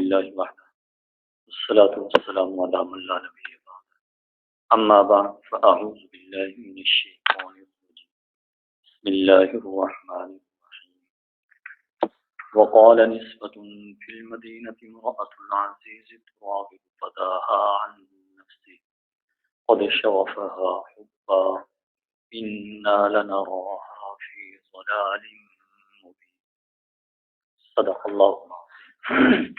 لله وحده والصلاة والسلام على من لا نبي بعده أما بعد فأعوذ بالله من الشيطان الرجيم بسم الله الرحمن الرحيم وقال نسبة في المدينة امرأة العزيز تراود فتاها عن نفسه قد شغفها حبا إنا لنراها في ضلال مبين صدق الله العظيم.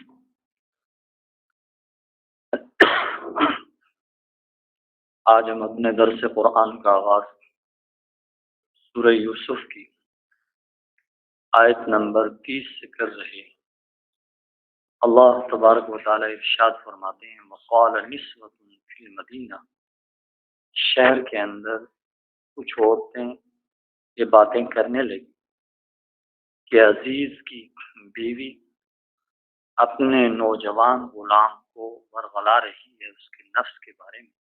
آج ہم اپنے درس قرآن کا آغاز سورہ یوسف کی آیت نمبر 30 سے کر رہے ہیں۔ اللہ تبارک و تعالی ارشاد فرماتے ہیں وقال نسوۃ فی المدینہ، شہر کے اندر کچھ عورتیں یہ باتیں کرنے لگی کہ عزیز کی بیوی اپنے نوجوان غلام کو ورغلا رہی ہے اس کے نفس کے بارے میں۔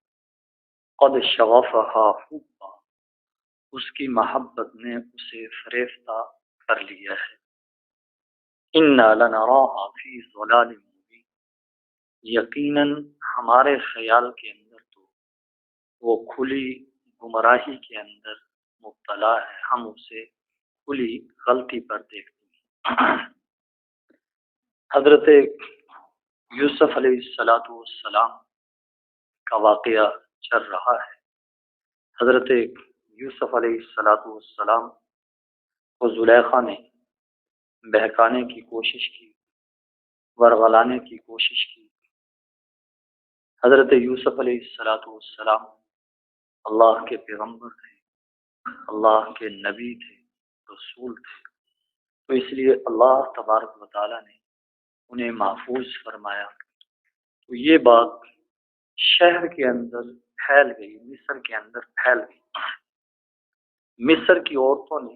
قد شغفها حبا، اس کی محبت نے اسے فریفتہ کر لیا ہے۔ انا لنراها فی ضلال مبین، یقیناً ہمارے خیال کے اندر تو وہ کھلی گمراہی کے اندر مبتلا ہے، ہم اسے کھلی غلطی پر دیکھتے ہیں۔ حضرت یوسف علیہ السلام کا واقعہ چل رہا ہے۔ حضرت یوسف علیہ السلام کو زلیخا نے بہکانے کی کوشش کی، ورغلانے کی کوشش کی۔ حضرت یوسف علیہ السلام اللہ کے پیغمبر تھے، اللہ کے نبی تھے، رسول تھے، تو اس لیے اللہ تبارک و تعالیٰ نے انہیں محفوظ فرمایا۔ تو یہ بات شہر کے اندر پھیل گئی، مصر کے اندر پھیل گئی۔ مصر کی عورتوں نے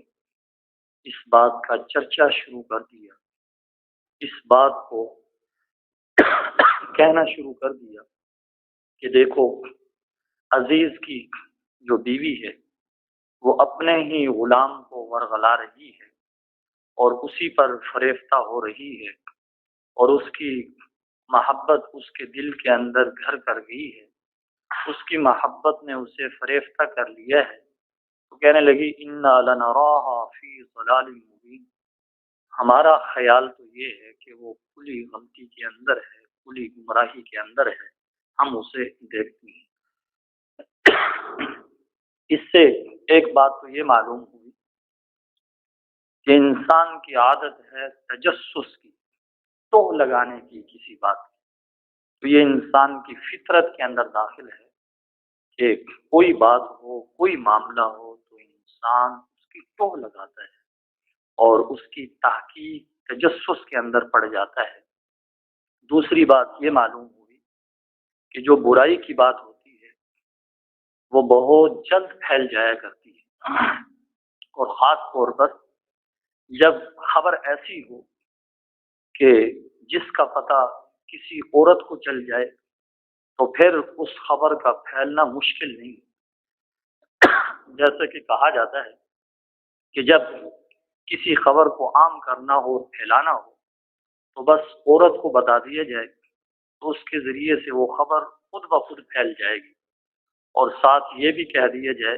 اس بات کا چرچا شروع کر دیا، اس بات کو کہنا شروع کر دیا کہ دیکھو عزیز کی جو بیوی ہے وہ اپنے ہی غلام کو ورغلا رہی ہے اور اسی پر فریفتہ ہو رہی ہے، اور اس کی محبت اس کے دل کے اندر گھر کر گئی ہے، اس کی محبت نے اسے فریفتہ کر لیا ہے۔ تو کہنے لگی انا لنراها فی ضلال مبین، ہمارا خیال تو یہ ہے کہ وہ کھلی غلطی کے اندر ہے، کھلی گمراہی کے اندر ہے، ہم اسے دیکھتے ہیں۔ اس سے ایک بات تو یہ معلوم ہوئی کہ انسان کی عادت ہے تجسس کی، توہ لگانے کی کسی بات کی۔ تو یہ انسان کی فطرت کے اندر داخل ہے کہ کوئی بات ہو، کوئی معاملہ ہو تو انسان اس کی توہ لگاتا ہے اور اس کی تحقیق تجسس کے اندر پڑ جاتا ہے۔ دوسری بات یہ معلوم ہوئی کہ جو برائی کی بات ہوتی ہے وہ بہت جلد پھیل جایا کرتی ہے، اور خاص طور پر جب خبر ایسی ہو کہ جس کا پتہ کسی عورت کو چل جائے تو پھر اس خبر کا پھیلنا مشکل نہیں۔ جیسے کہ کہا جاتا ہے کہ جب کسی خبر کو عام کرنا ہو، پھیلانا ہو، تو بس عورت کو بتا دیا جائے تو اس کے ذریعے سے وہ خبر خود بخود پھیل جائے گی، اور ساتھ یہ بھی کہہ دیا جائے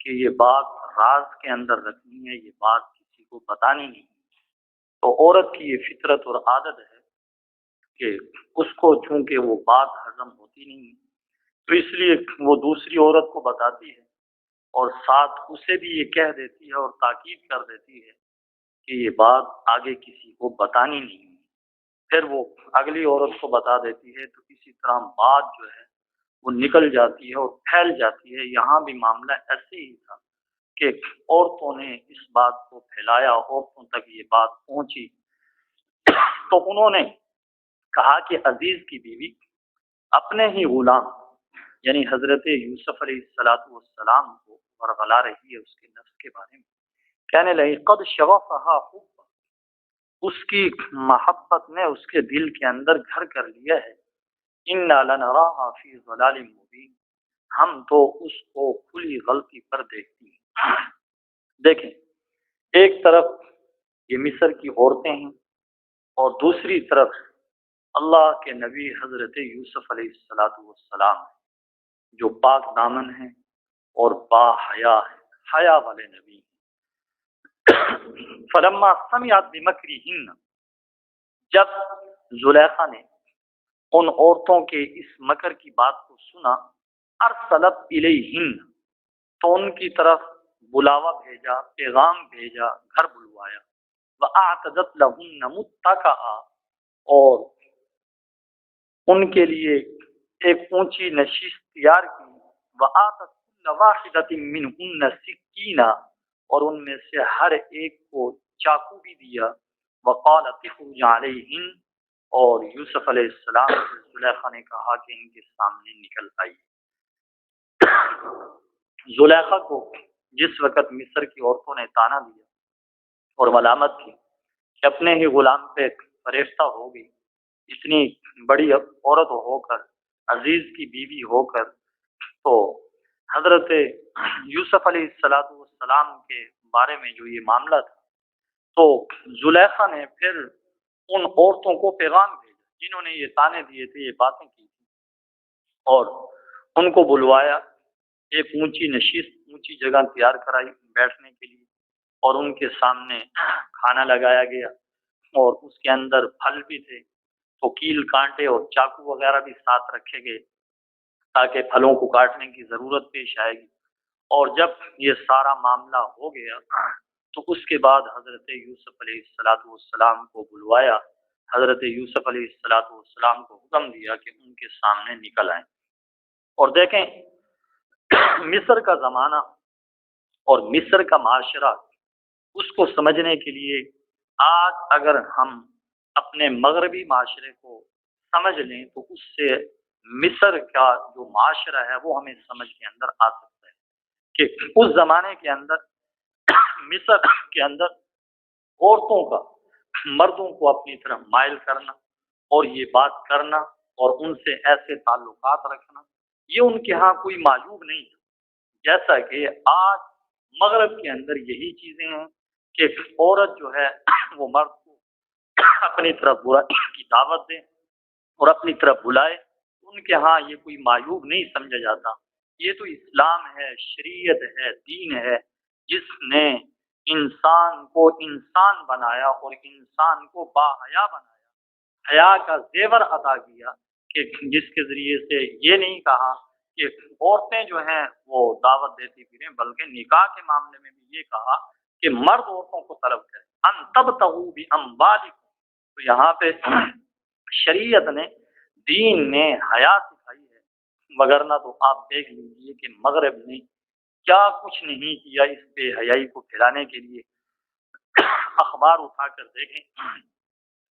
کہ یہ بات راز کے اندر رکھنی ہے، یہ بات کسی کو بتانی نہیں۔ تو عورت کی یہ فطرت اور عادت ہے کہ اس کو چونکہ وہ بات ہضم ہوتی نہیں، تو اس لیے وہ دوسری عورت کو بتاتی ہے اور ساتھ اسے بھی یہ کہہ دیتی ہے اور تاکید کر دیتی ہے کہ یہ بات آگے کسی کو بتانی نہیں۔ پھر وہ اگلی عورت کو بتا دیتی ہے، تو اسی طرح بات جو ہے وہ نکل جاتی ہے اور پھیل جاتی ہے۔ یہاں بھی معاملہ ایسے ہی تھا کہ عورتوں نے اس بات کو پھیلایا، عورتوں تک یہ بات پہنچی، تو انہوں نے کہا کہ عزیز کی بیوی اپنے ہی غلام یعنی حضرت یوسف علیہ السلام کو ورغلا رہی ہے اس کے نفس کے بارے میں۔ کہنے لگی قد شغفها حبا، اس کی محبت نے اس کے دل کے اندر گھر کر لیا ہے۔ انا لنراها فی ضلال مبین، ہم تو اس کو کھلی غلطی پر دیکھتی ہیں۔ دیکھیں، ایک طرف یہ مصر کی عورتیں ہیں اور دوسری طرف اللہ کے نبی حضرت یوسف علیہ السلام جو پاک دامن ہیں اور با حیا ہیں، حیا والے نبی ہیں۔ فلما سمعت بمکرہن، جب زلیخا نے ان عورتوں کے اس مکر کی بات کو سنا، ارسلت الیہن، تو ان کی طرف بلاوا بھیجا، پیغام بھیجا، گھر بلوایا، وَأَعْتَدَتْ لَهُنَّ مُتَّكَأً، اور ان کے لیے ایک اونچی نشست تیار کی، وَآتَتْ كُلَّ وَاحِدَةٍ مِّنْهُنَّ سِكِّينًا، اور ان میں سے ہر ایک کو چاقو بھی دیا، وَقَالَتِ اخْرُجْ عَلَيْهِنَّ، اور یوسف علیہ السلام سے زلیخا نے کہا کہ ان کے سامنے نکل آئی۔ زلیخا کو جس وقت مصر کی عورتوں نے تانا دیا اور ملامت کی کہ اپنے ہی غلام پہ فریفتہ ہو گئی، اتنی بڑی عورت ہو کر، عزیز کی بیوی ہو کر، تو حضرت یوسف علیہ السلام کے بارے میں جو یہ معاملہ تھا، تو زلیخا نے پھر ان عورتوں کو پیغام بھیجا جنہوں نے یہ تانے دیے تھے، یہ باتیں کی تھی، اور ان کو بلوایا، ایک اونچی نشست، اونچی جگہ تیار کرائی بیٹھنے کے لیے، اور ان کے سامنے کھانا لگایا گیا، اور اس کے اندر پھل بھی تھے، تو کیل کانٹے اور چاقو وغیرہ بھی ساتھ رکھے گئے تاکہ پھلوں کو کاٹنے کی ضرورت پیش آئے گی۔ اور جب یہ سارا معاملہ ہو گیا تو اس کے بعد حضرت یوسف علیہ السلام کو بلوایا، حضرت یوسف علیہ السلام کو حکم دیا کہ ان کے سامنے نکل آئیں۔ اور دیکھیں مصر کا زمانہ اور مصر کا معاشرہ، اس کو سمجھنے کے لیے آج اگر ہم اپنے مغربی معاشرے کو سمجھ لیں تو اس سے مصر کا جو معاشرہ ہے وہ ہمیں سمجھ کے اندر آ سکتا ہے کہ اس زمانے کے اندر مصر کے اندر عورتوں کا مردوں کو اپنی طرف مائل کرنا اور یہ بات کرنا اور ان سے ایسے تعلقات رکھنا، یہ ان کے ہاں کوئی معیوب نہیں تھا، جیسا کہ آج مغرب کے اندر یہی چیزیں ہیں کہ عورت جو ہے وہ مرد کو اپنی طرف برائی کی دعوت دے اور اپنی طرف بلائے، ان کے ہاں یہ کوئی معیوب نہیں سمجھا جاتا۔ یہ تو اسلام ہے، شریعت ہے، دین ہے، جس نے انسان کو انسان بنایا اور انسان کو باحیا بنایا، حیا کا زیور عطا کیا، کہ جس کے ذریعے سے یہ نہیں کہا کہ عورتیں جو ہیں وہ دعوت دیتی پھریں، بلکہ نکاح کے معاملے میں بھی یہ کہا کہ مرد عورتوں کو طلب کرے، ان تبتغوا باموالکم۔ تو یہاں پہ شریعت نے، دین نے حیا سکھائی ہے، مگر نہ تو آپ دیکھ لیجیے کہ مغرب نے کیا کچھ نہیں کیا اس بے حیائی کو پھیلانے کے لیے۔ اخبار اٹھا کر دیکھیں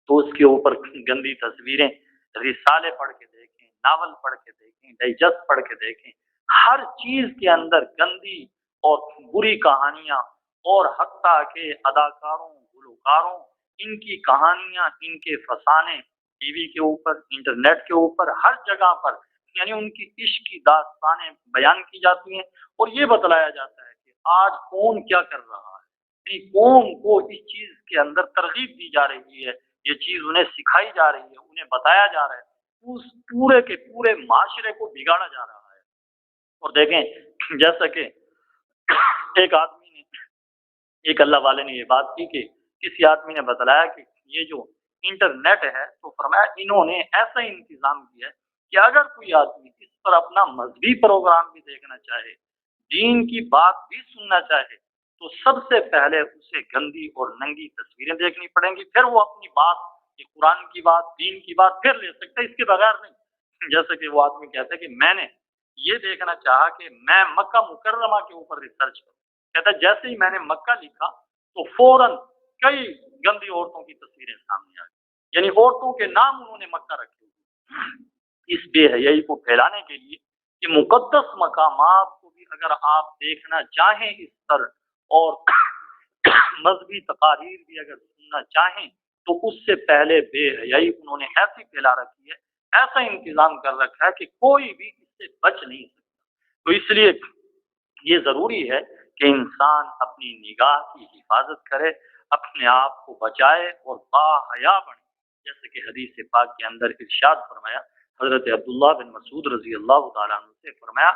تو اس کے اوپر گندی تصویریں، رسالے پڑھ کے دیکھیں، ناول پڑھ کے دیکھیں، ڈائجسٹ پڑھ کے دیکھیں، ہر چیز کے اندر گندی اور بری کہانیاں، اور حتیٰ کہ اداکاروں، گلوکاروں، ان کی کہانیاں، ان کے فسانے ٹی وی کے اوپر، انٹرنیٹ کے اوپر، ہر جگہ پر، یعنی ان کی عشق کی داستانیں بیان کی جاتی ہیں، اور یہ بتلایا جاتا ہے کہ آج کون کیا کر رہا ہے، یعنی قوم کو اس چیز کے اندر ترغیب دی جا رہی ہے، یہ چیز انہیں سکھائی جا رہی ہے، انہیں بتایا جا رہا ہے، اس پورے کے پورے معاشرے کو بگاڑا جا رہا ہے۔ اور دیکھیں جیسا کہ ایک آدمی نے، ایک اللہ والے نے یہ بات کی کہ کسی آدمی نے بتلایا کہ یہ جو انٹرنیٹ ہے، تو فرمایا انہوں نے ایسا انتظام کیا ہے کہ اگر کوئی آدمی اس پر اپنا مذہبی پروگرام بھی دیکھنا چاہے، دین کی بات بھی سننا چاہے، تو سب سے پہلے اسے گندی اور ننگی تصویریں دیکھنی پڑیں گی، پھر وہ اپنی بات، یہ قرآن کی بات، دین کی بات پھر لے سکتا ہے، اس کے بغیر نہیں۔ جیسا کہ وہ آدمی کہتا ہے کہ میں نے یہ دیکھنا چاہا کہ میں مکہ مکرمہ کے اوپر ریسرچ کروں، کہتا ہے جیسے ہی میں نے مکہ لکھا تو فوراً کئی گندی عورتوں کی تصویریں سامنے آ گئی، یعنی عورتوں کے نام انہوں نے مکہ رکھے ہوئے۔ اس بے حیائی کو پھیلانے کے لیے کہ مقدس مقامات کو بھی اگر آپ دیکھنا چاہیں اس پر، اور مذہبی تقاریر بھی اگر سننا چاہیں، تو اس سے پہلے بے حیائی انہوں نے ایسی پھیلا رکھی ہے، ایسا انتظام کر رکھا ہے کہ کوئی بھی اس سے بچ نہیں سکتا۔ تو اس لیے یہ ضروری ہے کہ انسان اپنی نگاہ کی حفاظت کرے، اپنے آپ کو بچائے اور باحیا بنے۔ جیسے کہ حدیث پاک کے اندر ارشاد فرمایا، حضرت عبداللہ بن مسعود رضی اللہ تعالیٰ عنہ سے فرمایا،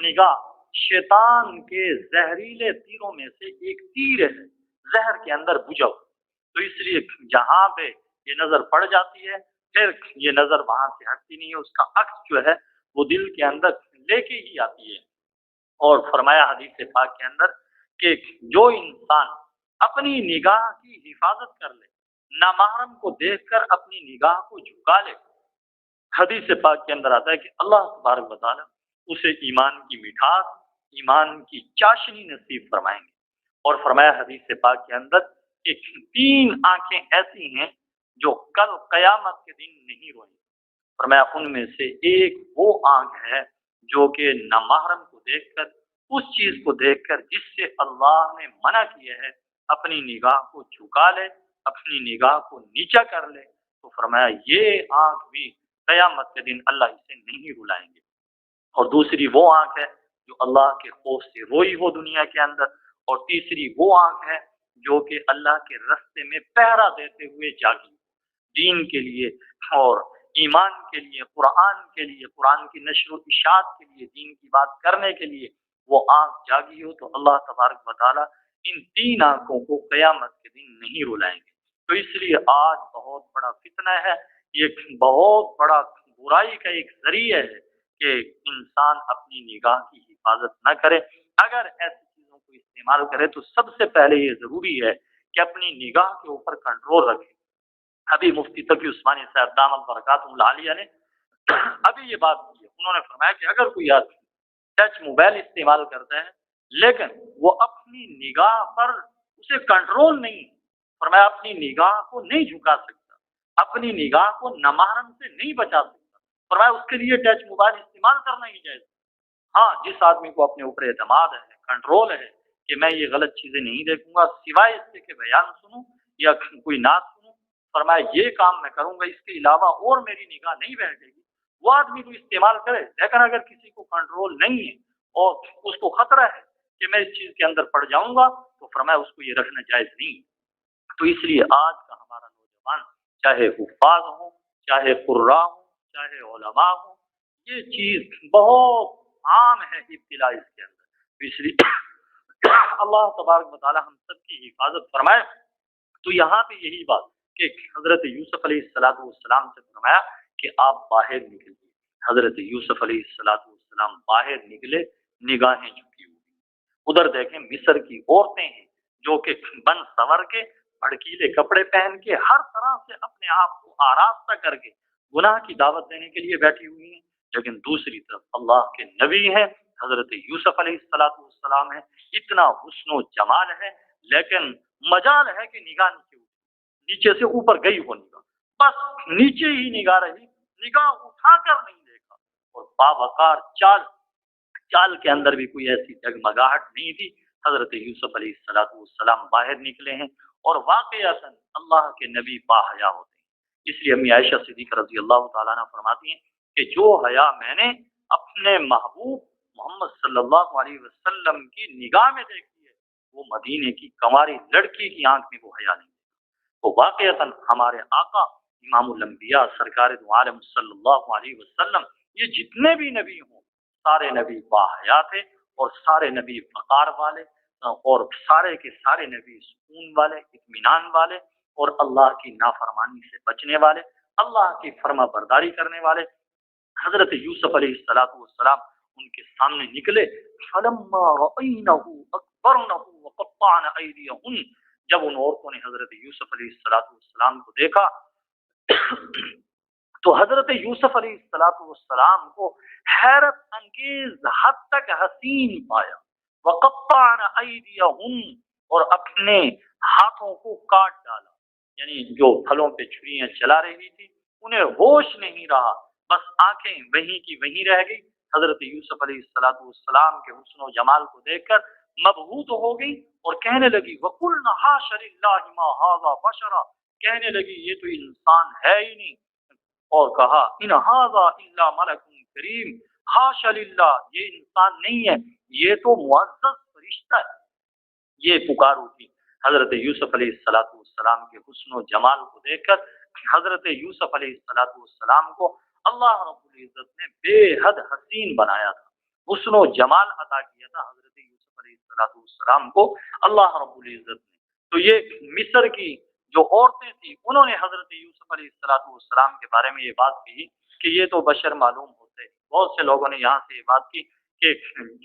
نگاہ شیطان کے زہریلے تیروں میں سے ایک تیر ہے، زہر کے اندر بجھا، تو اس لیے جہاں پہ یہ نظر پڑ جاتی ہے پھر یہ نظر وہاں سے ہٹتی نہیں ہے، اس کا عکس جو ہے وہ دل کے اندر لے کے ہی آتی ہے۔ اور فرمایا حدیث پاک کے اندر کہ جو انسان اپنی نگاہ کی حفاظت کر لے، نامحرم کو دیکھ کر اپنی نگاہ کو جھکا لے، حدیث پاک کے اندر آتا ہے کہ اللہ تبارک و تعالیٰ اسے ایمان کی مٹھاس، ایمان کی چاشنی نصیب فرمائیں گے۔ اور فرمایا حدیث پاک کے اندر کہ 3 آنکھیں ایسی ہیں جو کل قیامت کے دن نہیں روئیں، فرمایا ان میں سے ایک وہ آنکھ ہے جو کہ نامحرم کو دیکھ کر، اس چیز کو دیکھ کر جس سے اللہ نے منع کیا ہے، اپنی نگاہ کو جھکا لے، اپنی نگاہ کو نیچا کر لے، تو فرمایا یہ آنکھ بھی قیامت کے دن اللہ اسے نہیں رلائیں گے۔ اور دوسری وہ آنکھ ہے جو اللہ کے خوف سے روئی ہو دنیا کے اندر، اور تیسری وہ آنکھ ہے جو کہ اللہ کے رستے میں پہرا دیتے ہوئے جاگی، دین کے لیے اور ایمان کے لیے، قرآن کے لیے، قرآن کی نشر و اشاعت کے لیے، دین کی بات کرنے کے لیے وہ آنکھ جاگی ہو، تو اللہ تبارک و تعالیٰ ان 3 آنکھوں کو قیامت کے دن نہیں رلائیں گے۔ تو اس لیے آج بہت بڑا فتنہ ہے، یہ بہت بڑا برائی کا ایک ذریعہ ہے کہ انسان اپنی نگاہ کی حفاظت نہ کرے۔ اگر ایسی چیزوں کو استعمال کرے تو سب سے پہلے یہ ضروری ہے کہ اپنی نگاہ کے اوپر کنٹرول رکھے۔ ابھی مفتی تقی عثمانی صاحب دامت برکاتہ العالیہ نے ابھی یہ بات کی ہے، انہوں نے فرمایا کہ اگر کوئی آدمی ٹچ موبائل استعمال کرتا ہے لیکن وہ اپنی نگاہ پر اسے کنٹرول نہیں، فرمایا اپنی نگاہ کو نہیں جھکا سکتا، اپنی نگاہ کو نامحرم سے نہیں بچا سکتا، فرمایا اس کے لیے ٹچ موبائل استعمال کرنا ہی جائز۔ ہاں، جس آدمی کو اپنے اوپر اعتماد ہے، کنٹرول ہے کہ میں یہ غلط چیزیں نہیں دیکھوں گا سوائے اس سے کہ بیان سنوں یا کوئی نعت سنوں، فرمایا یہ کام میں کروں گا، اس کے علاوہ اور میری نگاہ نہیں بیٹھے گی، وہ آدمی تو استعمال کرے۔ لیکن اگر کسی کو کنٹرول نہیں ہے اور اس کو خطرہ ہے کہ میں اس چیز کے اندر پڑ جاؤں گا، تو فرمایا اس کو یہ رکھنا جائز نہیں۔ تو اس لیے آج کا ہمارا نوجوان، چاہے حفاظ ہوں، چاہے قراء ہوں، چاہے علماء ہوں، یہ چیز بہت عام ہے ابتلا اس کے اندر۔ تو اس لیے اللہ تبارک و تعالی ہم سب کی حفاظت فرمائے۔ تو یہاں پہ یہی بات کہ حضرت یوسف علیہ السلام سے فرمایا کہ آپ باہر نکلیے۔ حضرت یوسف علیہ السلام باہر نکلے، نگاہیں جھکی ہوئی۔ ادھر دیکھیں مصر کی عورتیں ہیں جو کہ بن سنور کے، بھڑکیلے کپڑے پہن کے، ہر طرح سے اپنے آپ کو آراستہ کر کے گناہ کی دعوت دینے کے لیے بیٹھی ہوئی ہیں، لیکن دوسری طرف اللہ کے نبی ہیں، حضرت یوسف علیہ السلام ہیں، اتنا حسن و جمال ہے، لیکن مجال ہے کہ نگاہ نیچے سے اوپر گئی ہو نگاہ، بس نیچے ہی نگاہ رہی، نگاہ اٹھا کر نہیں دیکھا، اور باوقار چال کے اندر بھی کوئی ایسی جگمگاہٹ نہیں تھی۔ حضرت یوسف علیہ السلام باہر نکلے ہیں اور واقعتاً اللہ کے نبی باحیا ہوتے ہیں۔ اس لیے امی عائشہ صدیقہ رضی اللہ تعالیٰ عنہ فرماتی ہیں کہ جو حیا میں نے اپنے محبوب محمد صلی اللہ علیہ وسلم کی نگاہ میں دیکھی ہے، وہ مدینے کی کنواری لڑکی کی آنکھ میں وہ حیا نہیں۔ تو واقعتاً ہمارے آقا امام الانبیاء سرکار دو عالم صلی اللہ علیہ وسلم، یہ جتنے بھی نبی ہوں سارے نبی باحیا تھے، اور سارے نبی وقار والے، اور سارے کے سارے نبی سکون والے، اطمینان والے، اور اللہ کی نافرمانی سے بچنے والے، اللہ کی فرما برداری کرنے والے۔ حضرت یوسف علیہ السلام ان کے سامنے نکلے، فلما رأینہ اکبرنہ وقطعن ایدیہن، جب ان عورتوں نے حضرت یوسف علیہ السلام کو دیکھا تو حضرت یوسف علیہ السلام کو حیرت انگیز حد تک حسین پایا، وقطعن ایدیہن، اور اپنے ہاتھوں کو کاٹ ڈالا، یعنی جو پھلوں پہ چھریاں چلا رہی تھی انہیں ہوش نہیں رہا، بس آنکھیں وہیں کی وہیں رہ گئی۔ حضرت یوسف علیہ السلام کے حسن و جمال کو دیکھ کر مبہوت ہو گئی اور کہنے لگی وَقُلْنَ حَاشَ لِلَّهِ مَا هَٰذَا بَشَرًا، کہنے لگی یہ تو انسان ہے ہی نہیں، اور کہا ان هَٰذَا إِلَّا مَلَكٌ كَرِيمٌ، حاشا للہ، یہ انسان نہیں ہے، یہ تو معزز فرشتہ ہے۔ یہ پکار اٹھی۔ حضرت یوسف علیہ السلام کے حسن و جمال کو دیکھ کر حضرت یوسف علیہ السلام کو اللہ رب العزت نے بے حد حسین بنایا تھا، حسن و جمال عطا کیا تھا حضرت یوسف علیہ السلام کو اللہ رب العزت نے۔ تو یہ مصر کی جو عورتیں تھیں انہوں نے حضرت یوسف علیہ السلام کے بارے میں یہ بات کہی کہ یہ تو بشر معلوم ہوتے ہیں۔ بہت سے لوگوں نے یہاں سے یہ بات کی کہ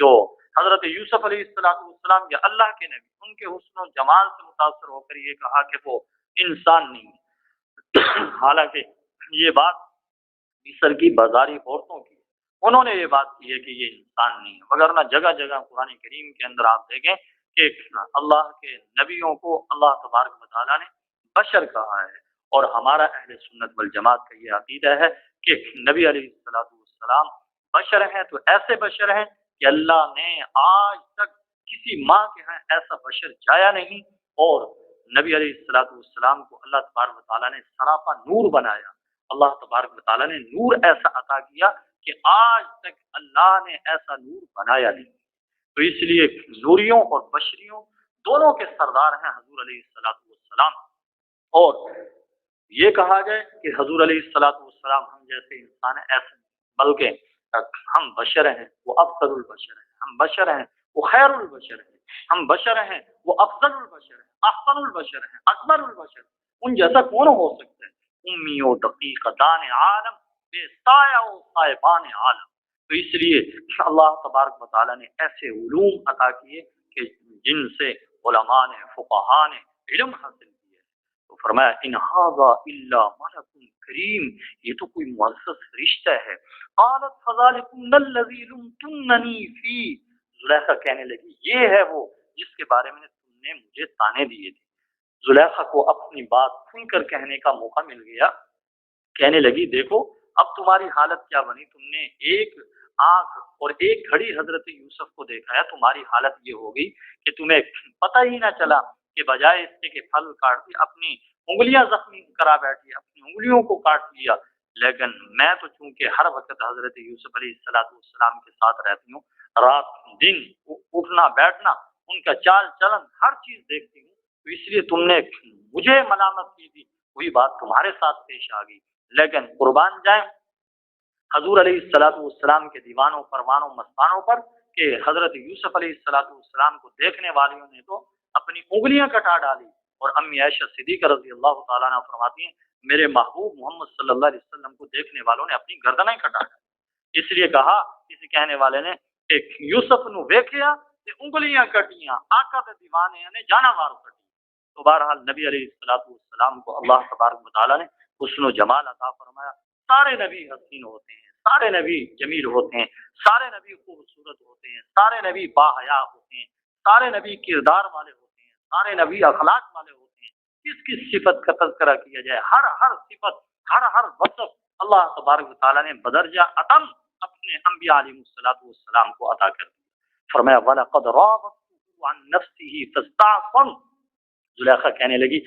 جو حضرت یوسف علیہ السلام یا اللہ کے نبی، ان کے حسن و جمال سے متاثر ہو کر یہ کہا کہ وہ انسان نہیں ہے۔ حالانکہ یہ بات مصر کی بازاری عورتوں کی، انہوں نے یہ بات کی ہے کہ یہ انسان نہیں ہے، وگرنہ جگہ جگہ قرآن کریم کے اندر آپ دیکھیں کہ اللہ کے نبیوں کو اللہ تبارک و تعالیٰ نے بشر کہا ہے، اور ہمارا اہل سنت والجماعت کا یہ عقیدہ ہے کہ نبی علیہ السلام بشر ہیں، تو ایسے بشر ہیں کہ اللہ نے آج تک کسی ماں کے ہاں ایسا بشر جایا نہیں، اور نبی علیہ السلام کو اللہ تبارک و تعالیٰ نے سراپا نور بنایا۔ اللہ تبارک و تعالیٰ نے نور ایسا عطا کیا کہ آج تک اللہ نے ایسا نور بنایا نہیں۔ تو اس لیے نوریوں اور بشریوں دونوں کے سردار ہیں حضور علیہ السلام، اور یہ کہا جائے کہ حضور علیہ السلام ہم جیسے انسان ہیں ایسے نہیں، بلکہ ہم بشر ہیں، وہ افضل البشر ہیں، ہم بشر ہیں وہ خیر البشر ہیں، ہم بشر ہیں وہ افضل البشر ہیں، احسن البشر ہیں، اکبر البشر ہیں۔ ان جیسا کون ہو سکتا ہے؟ امی و دقیق دان عالم، بے سایہ و صاحبان عالم۔ تو اس لیے اللہ تبارک و تعالیٰ نے ایسے علوم عطا کیے کہ جن سے علماء نے، فقہاء نے علم حاصل کیا۔ تو فرمایا ان ھذا الا ملک کریم، یہ تو کوئی معزز فرشتہ ہے۔ قالت فذلکن الذی لمتننی فیہ، زلیخا کہنے لگی یہ ہے وہ جس کے بارے میں تم نے مجھے تانے دیے تھے۔ زلیخا کو اپنی بات کھل کر کہنے کا موقع مل گیا، کہنے لگی دیکھو اب تمہاری حالت کیا بنی، تم نے ایک آنکھ اور ایک گھڑی حضرت یوسف کو دیکھا ہے، تمہاری حالت یہ ہو گئی کہ تمہیں پتہ ہی نہ چلا کہ بجائے اس کے کہ پھل کاٹ دی اپنی انگلیاں زخمی کرا بیٹھی، اپنی انگلیوں کو کاٹ لیا۔ لیکن میں تو چونکہ ہر وقت حضرت یوسف علیہ السلام کے ساتھ رہتی ہوں، رات دن اٹھنا بیٹھنا ان کا چال چلن ہر چیز دیکھتی ہوں، تو اس لیے تم نے مجھے ملامت کی تھی، وہی بات تمہارے ساتھ پیش آ گئی۔ لیکن قربان جائیں حضور علیہ السلام کے دیوانوں پروانوں مستانوں پر کہ حضرت یوسف علیہ السلام کو دیکھنے والیوں نے تو اپنی انگلیاں کٹا ڈالی، اور امی عائشہ صدیقہ رضی اللہ تعالیٰ عنہ فرماتی ہیں میرے محبوب محمد صلی اللہ علیہ وسلم کو دیکھنے والوں نے اپنی گردنیں کٹا ڈالی۔ اس لیے کہا کسی کہنے والے نے کہ یوسف نو ویکھیا تے انگلیاں کٹیاں، آقا دے دیوانے نے جانا وار کٹی۔ تو بہرحال نبی علیہ السلام کو اللہ تبارک و تعالیٰ نے حسن و جمال عطا فرمایا۔ سارے نبی حسین ہوتے ہیں، سارے نبی جمیل ہوتے ہیں، سارے نبی خوبصورت ہوتے ہیں، سارے نبی باحیا ہوتے ہیں، سارے نبی کردار والے ہوتے ہیں، سارے نبی اخلاق والے ہوتے ہیں۔ کس کس صفت کا تذکرہ کیا جائے، ہر صفت، ہر وصف اللہ تبارک و تعالیٰ نے بدرجہ اتم اپنے انبیاء علیہ السلام کو عطا کر دیا۔ فرمایا وَلَقَدْ رَاوَدتُّهُ عَن نَفْسِهِ فَاسْتَعْصَمَ، زلیخا کہنے لگی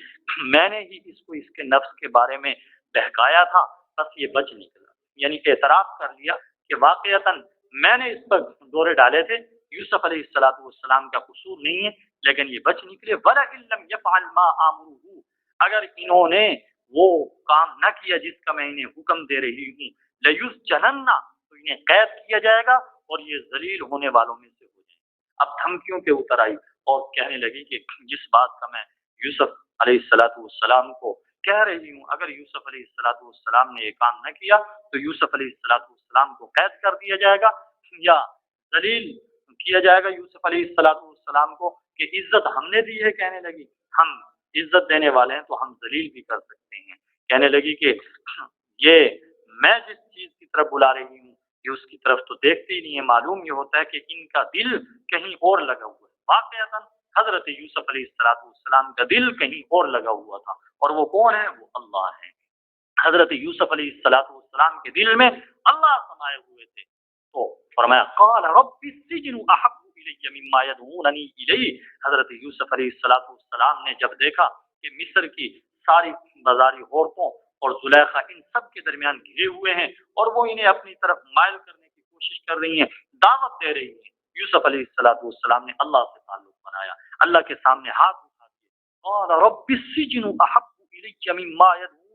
میں نے ہی اس کو اس کے نفس کے بارے میں بہکایا تھا، بس یہ بچ نکلا، یعنی اعتراف کر لیا کہ واقعتاً میں نے اس پر دورے ڈالے تھے، یوسف علیہ السلام کا قصور نہیں ہے، لیکن یہ بچ نکلے۔ وَلَئِن لَّمْ يَفْعَلْ مَا آمُرُهُ، اگر انہوں نے وہ کام نہ کیا جس کا میں انہیں حکم دے رہی ہوں، لَيُسْجَنَنَّ، تو انہیں قید کیا جائے گا اور یہ ذلیل ہونے والوں میں سے ہو جائیں۔ اب دھمکیوں کے اتر آئی اور کہنے لگی کہ جس بات کا میں یوسف علیہ السلام کو کہہ رہی ہوں، اگر یوسف علیہ السلام نے یہ کام نہ کیا تو یوسف علیہ السلام کو قید کر دیا جائے گا یا ذلیل کیا جائے گا یوسف علیہ السلام کو، کہ عزت ہم نے دی ہے، کہنے لگی ہم عزت دینے والے ہیں تو ہم ذلیل بھی کر سکتے ہیں۔ کہنے لگی کہ یہ میں جس چیز کی طرف بلا رہی ہوں یہ اس کی طرف تو دیکھتے ہی نہیں ہے، معلوم یہ ہوتا ہے کہ ان کا دل کہیں اور لگا ہوا ہے۔ واقعتاً حضرت یوسف علیہ السلام کا دل کہیں اور لگا ہوا تھا، اور وہ کون ہے؟ وہ اللہ ہے۔ حضرت یوسف علیہ السلام کے دل میں اللہ سمائے ہوئے تھے۔ تو فرمایا قال رب السجن احب الی مما يدعوننی الیہ، حضرت یوسف علیہ السلام نے جب دیکھا کہ مصر کی ساری بازاری عورتوں اور زلیخا ان سب کے درمیان گھرے ہوئے ہیں اور وہ انہیں اپنی طرف مائل کرنے کی کوشش کر رہی ہیں، دعوت دے رہی ہیں، یوسف علیہ السلام نے اللہ سے تعلق بنایا، اللہ کے سامنے ہاتھ اٹھا دیے، قال رب السجن احب الی مما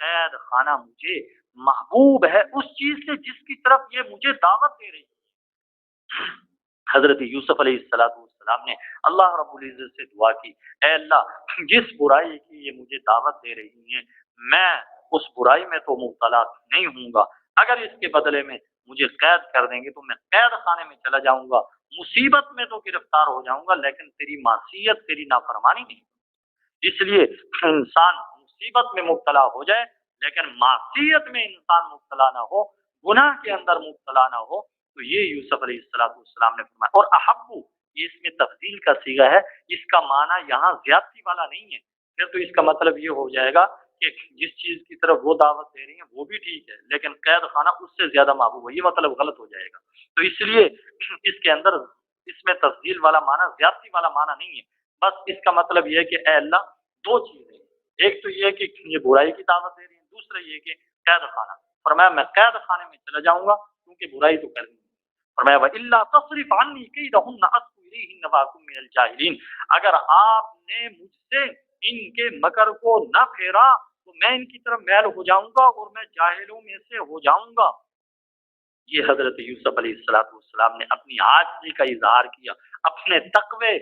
قید خانہ مجھے محبوب ہے اس چیز سے جس کی طرف یہ مجھے دعوت دے رہی ہے۔ حضرت یوسف علیہ السلام نے اللہ رب العزت سے دعا کی، اے اللہ جس برائی کی یہ مجھے دعوت دے رہی ہیں میں اس برائی میں تو مبتلا نہیں ہوں گا، اگر اس کے بدلے میں مجھے قید کر دیں گے تو میں قید خانے میں چلا جاؤں گا، مصیبت میں تو گرفتار ہو جاؤں گا لیکن تیری معصیت تیری نافرمانی نہیں۔ اس لیے انسان مصیبت میں مبتلا ہو جائے لیکن معصیت میں انسان مبتلا نہ ہو، گناہ کے اندر مبتلا نہ ہو، تو یہ یوسف علیہ السلام نے فرمایا۔ اور احبو یہ اس میں تفضیل کا صیغہ ہے، اس کا معنی یہاں زیادتی والا نہیں ہے، پھر تو اس کا مطلب یہ ہو جائے گا کہ جس چیز کی طرف وہ دعوت دے رہی ہیں وہ بھی ٹھیک ہے لیکن قید خانہ اس سے زیادہ محبوب ہے، یہ مطلب غلط ہو جائے گا۔ تو اس لیے اس کے اندر اس میں تفضیل والا معنی زیادتی والا معنی نہیں ہے، بس اس کا مطلب یہ ہے کہ اے اللہ دو چیزیں، ایک تو یہ کہ یہ برائی کی دعوت دے رہی ہے، دوسرا یہ کہ قید خانہ، فرمایا میں قید خانے میں چلا جاؤں گا کیونکہ برائی تو کرنی ہے۔ فرمایا وَإِلَّا تَصْرِفْ عَنِّي كَيْدَهُنَّ أَصْبُ إِلَيْهِنَّ وَأَكُن مِّنَ الْجَاهِلِينَ، اگر آپ نے مجھ سے ان کے مکر کو نہ پھیرا تو میں ان کی طرف میل ہو جاؤں گا اور میں جاہلوں میں سے ہو جاؤں گا۔ یہ حضرت یوسف علیہ السلام نے اپنی عاجزی کا اظہار کیا، اپنے تقوی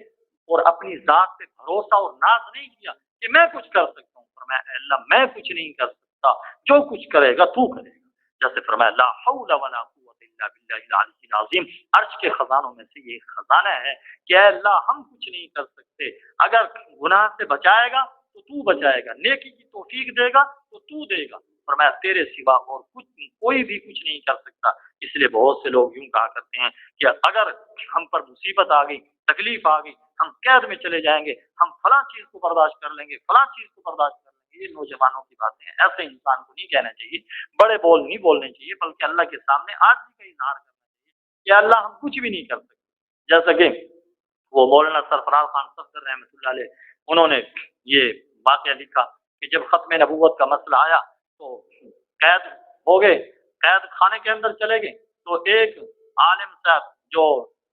اور اپنی ذات پہ بھروسہ اور ناز نہیں کیا کہ میں کچھ کر سکتا ہوں، فرمایا اے اللہ میں کچھ نہیں کر سکتا، جو کچھ کرے گا تو کرے گا۔ جیسے فرمایا لا حول ولا قوت الا باللہ العلی العظیم، عرش کے خزانوں میں سے یہ خزانہ ہے کہ اے اللہ ہم کچھ نہیں کر سکتے، اگر گناہ سے بچائے گا تو تو بچائے گا، نیکی کی توفیق دے گا تو تو دے گا، فرمایا تیرے سوا اور کوئی بھی کچھ نہیں کر سکتا۔ اس لیے بہت سے لوگ یوں کہا کرتے ہیں کہ اگر ہم پر مصیبت آ گئی، تکلیف آ گئی، ہم قید میں چلے جائیں گے، ہم فلاں چیز کو برداشت کر لیں گے، فلاں چیز کو برداشت کر لیں گے، یہ نوجوانوں کی باتیں ہیں، ایسے انسان کو نہیں کہنا چاہیے، بڑے بول نہیں بولنے چاہیے، بلکہ اللہ کے سامنے عاجزی کا اظہار کرنا چاہیے کہ اللہ ہم کچھ بھی نہیں کر سکتے۔ جیسا کہ وہ مولانا سرفراز خان صفدر رحمۃ اللہ علیہ انہوں نے یہ واقعہ لکھا کہ جب ختم نبوت کا مسئلہ آیا تو قید ہو گئے، قید خانے کے اندر چلے گئے، تو ایک عالم صاحب جو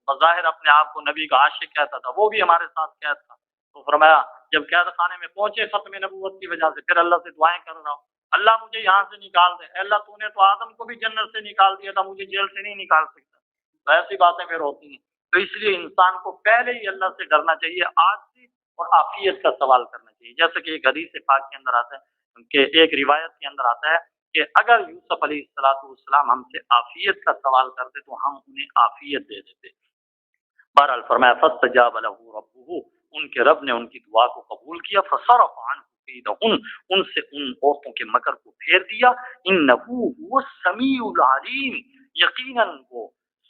بظاہر اپنے آپ کو نبی کا عاشق کہتا تھا وہ بھی ہمارے ساتھ قید تھا، تو فرمایا جب قید خانے میں پہنچے ختم نبوت کی وجہ سے، پھر اللہ سے دعائیں کر رہا ہوں اللہ مجھے یہاں سے نکال دے، اے اللہ تو نے تو آدم کو بھی جنت سے نکال دیا تھا، مجھے جیل سے نہیں نکال سکتا، تو ایسی باتیں پھر ہوتی ہیں۔ تو اس لیے انسان کو پہلے ہی اللہ سے ڈرنا چاہیے، عاجزی اور عافیت کا سوال کرنا چاہیے، جیسے کہ ایک حدیث پاک کے اندر آتا ہے کہ ایک روایت کے اندر آتا ہے کہ اگر یوسف علیہ السلام ہم سے عافیت کا سوال کرتے تو ہم انہیں عافیت دے دیتے۔ بہرحال فرمایا فاستجاب له ربه، ان کے رب نے ان کی دعا کو قبول کیا، فصرف عنه کیدہن، ان سے ان عورتوں کے مکر کو پھیر دیا، انہ هو السمیع العلیم، یقیناً وہ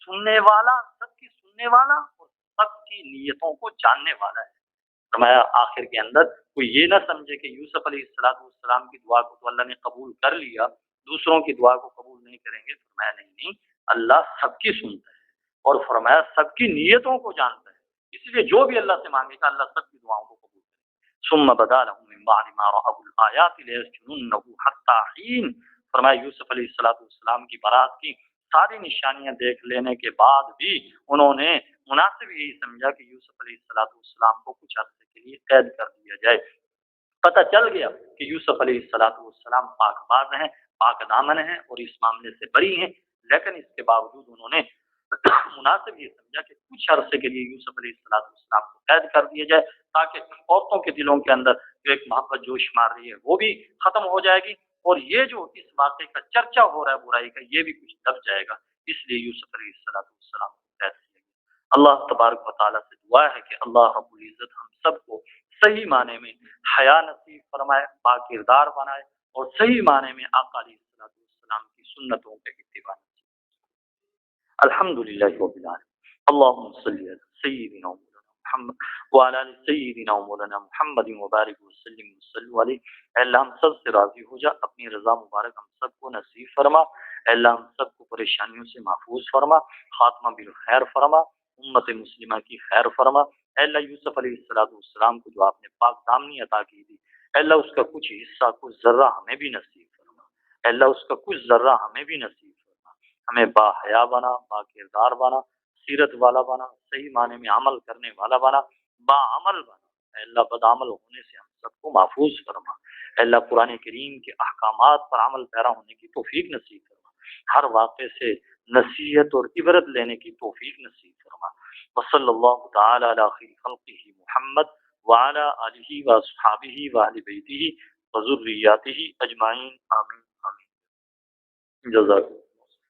سننے والا، سب کی سننے والا اور سب کی نیتوں کو جاننے والا ہے۔ فرمایا آخر کے اندر کوئی یہ نہ سمجھے کہ یوسف علیہ السلام کی دعا کو تو اللہ نے قبول کر لیا، دوسروں کی دعا کو قبول نہیں کریں گے، فرمایا نہیں، اللہ سب کی سنتا ہے اور فرمایا سب کی نیتوں کو جانتا ہے، اس لیے جو بھی اللہ سے مانگے گا اللہ سب کی دعاؤں کو قبول کرے گا۔ ثم بدا لهم من بعد ما رأوا الآیات لیسجننه حتی حین، فرمایا یوسف علیہ السلام کی برات کی ساری نشانیاں دیکھ لینے کے بعد بھی انہوں نے مناسب یہی سمجھا کہ یوسف علیہ السلام کو کچھ عرصے کے لیے قید کر دیا جائے۔ پتہ چل گیا کہ یوسف علیہ السلام پاک باز ہیں، پاک دامن ہیں اور اس معاملے سے بری ہیں، لیکن اس کے باوجود انہوں نے مناسب یہ سمجھا کہ کچھ عرصے کے لیے یوسف علیہ السلام کو قید کر دیا جائے تاکہ عورتوں کے دلوں کے اندر جو ایک محبت جوش مار رہی ہے وہ بھی ختم ہو جائے گی، اور یہ جو اس واقعے کا چرچا ہو رہا ہے برائی کا یہ بھی کچھ دب جائے گا، اس لیے یوسف علیہ السلام کو قید کیا گیا۔ اللہ تبارک و تعالیٰ سے دعا ہے کہ اللہ رب العزت ہم سب کو صحیح معنی میں حیا نصیب فرمائے، باکردار بنائے اور صحیح معنی میں آقا علیہ السلام کی سنتوں کے اتباع نصیب۔ الحمدللہ رب العالمین، اللہم صلی علی سیدنا محمد وعلی آل سیدنا مولانا محمد وبارک وسلم وصلی علیہ۔ اے اللہ ہم سب سے راضی ہو جا، اپنی رضا مبارک ہم سب کو نصیب فرما، اے اللہ ہم سب کو پریشانیوں سے محفوظ فرما، خاتمہ بالخیر فرما، امت مسلمہ کی خیر فرما۔ اے اللہ یوسف علیہ السلام کو جو آپ نے پاک دامنی عطا کی تھی، اے اللہ اس کا کچھ حصہ، کچھ ذرہ ہمیں بھی نصیب فرما، اے اللہ اس کا کچھ ذرہ ہمیں بھی نصیب فرما، ہمیں با حیا بنا، با کردار بنا، سیرت والا بنا، صحیح معنی میں عمل کرنے والا بنا، با عمل بنا، اے اللہ بدعمل ہونے سے ہم سب کو محفوظ فرما، اے اللہ قرآن کریم کے احکامات پر عمل پیرا ہونے کی توفیق نصیب فرما، ہر واقعے سے نصیحت اور عبرت لینے کی توفیق نصیب فرما۔ وصلی اللہ تعالی علی خیر خلقہ محمد وعلی آلہ واصحابہ واہل بیتہ وذریاتہ اجمعین، آمین آمین۔ جزاک